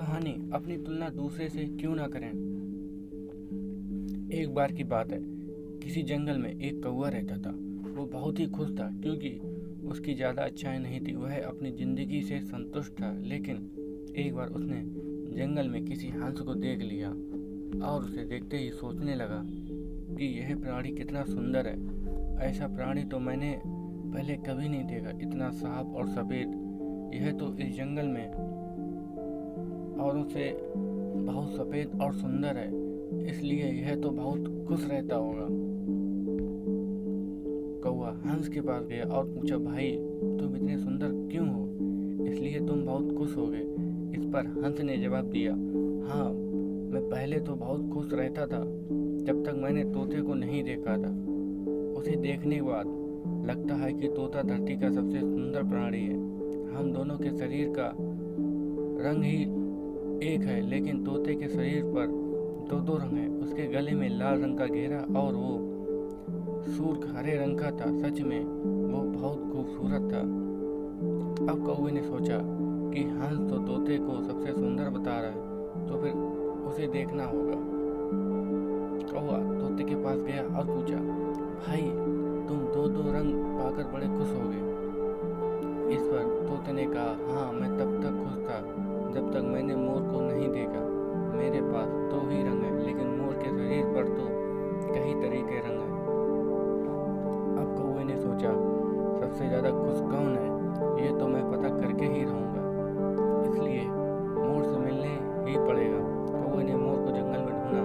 कहानी अपनी तुलना दूसरे से क्यों ना करें। एक बार की बात है, किसी जंगल में एक कौवा रहता था। वो बहुत ही खुश था क्योंकि उसकी ज़्यादा इच्छाएं नहीं थी। वह अपनी ज़िंदगी से संतुष्ट था। लेकिन एक बार उसने जंगल में किसी हंस को देख लिया और उसे देखते ही सोचने लगा कि यह प्राणी कितना सुंदर है। ऐसा प्राणी तो मैंने पहले कभी नहीं देखा, इतना साफ और सफ़ेद। यह तो इस जंगल में औरों से बहुत सफ़ेद और सुंदर है, इसलिए यह तो बहुत खुश रहता होगा। कौवा हंस के पास गया और पूछा, भाई तुम इतने सुंदर क्यों हो, इसलिए तुम बहुत खुश हो गए। इस पर हंस ने जवाब दिया, हाँ मैं पहले तो बहुत खुश रहता था जब तक मैंने तोते को नहीं देखा था। उसे देखने के बाद लगता है कि तोता धरती का सबसे सुंदर प्राणी है। हम दोनों के शरीर का रंग ही एक है, लेकिन तोते के शरीर पर दो रंग है। उसके गले में लाल रंग का घेरा और वो सूर्ख हरे रंग का था। सच में वो बहुत खूबसूरत था। अब कौवे ने सोचा कि हंस तो तोते को सबसे सुंदर बता रहा है, तो फिर उसे देखना होगा। कौवा तोते के पास गया और पूछा, भाई तुम दो रंग पाकर बड़े खुश हो गए। इस पर तोते ने कहा, हाँ मैं तब तक खुश था जब तक मैंने मोर को नहीं देखा। मेरे पास दो ही रंग है, लेकिन मोर के शरीर पर तो कई तरह के रंग हैं। अब कौवे ने सोचा, सबसे ज़्यादा खुश कौन है, ये तो मैं पता करके ही रहूँगा। इसलिए मोर से मिलने ही पड़ेगा। कौवे ने मोर को जंगल में ढूंढा,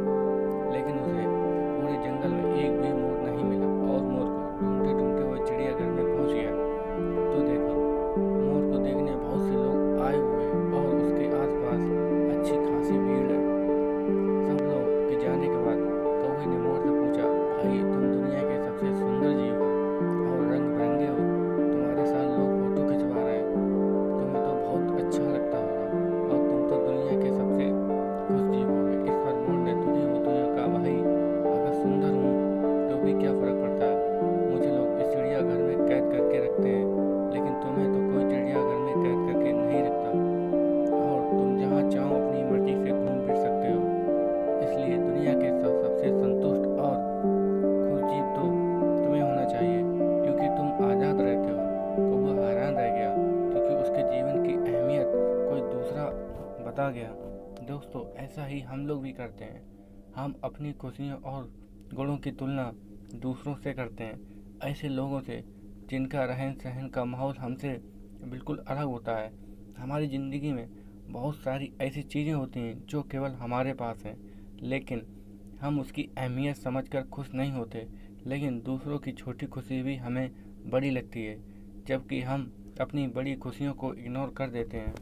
लेकिन उसे पूरे जंगल में एक भी मोर नहीं मिला और मोर को ढूंढते ढूंढते वह चिड़ियाघर में पहुँच गया। तो देखा, मोर को देखने बहुत से लोग आए हुए हैं और उसके आसपास अच्छी खासी भीड़ है। सब लोग के जाने के बाद कौवे ने मोर से पूछा, भाई तुम दुनिया के सबसे सुंदर जीव हो और रंग बिरंगे हो, तुम्हारे साथ लोग फोटो खिंचवा रहे हैं, तुम्हें तो बहुत अच्छा लगता होगा और तुम तो दुनिया के सबसे खुश जीव हो। इस पर मोर ने दुखी होते हुए कहा, भाई अगर सुंदर हूँ तो भी क्या फर्क पड़ता है, मुझे लोग इस चिड़ियाघर में कैद करके रखते हैं, लेकिन तुम्हें तो कोई चिड़ियाघर में कैद करके नहीं रखता और तुम जहाँ चाहो अपनी मर्जी से घूम फिर सकते हो। इसलिए दुनिया के सबसे संतुष्ट और खुश जीव तो तुम्हें होना चाहिए, क्योंकि तुम आज़ाद रहते हो। कौवा हैरान रह गया क्योंकि उसके जीवन की अहमियत कोई दूसरा बता गया। दोस्तों, ऐसा ही हम लोग भी करते हैं। हम अपनी खुशियों और गुणों की तुलना दूसरों से करते हैं, ऐसे लोगों से जिनका रहन सहन का माहौल हमसे बिल्कुल अलग होता है। हमारी ज़िंदगी में बहुत सारी ऐसी चीज़ें होती हैं जो केवल हमारे पास हैं, लेकिन हम उसकी अहमियत समझकर खुश नहीं होते। लेकिन दूसरों की छोटी खुशी भी हमें बड़ी लगती है, जबकि हम अपनी बड़ी खुशियों को इग्नोर कर देते हैं।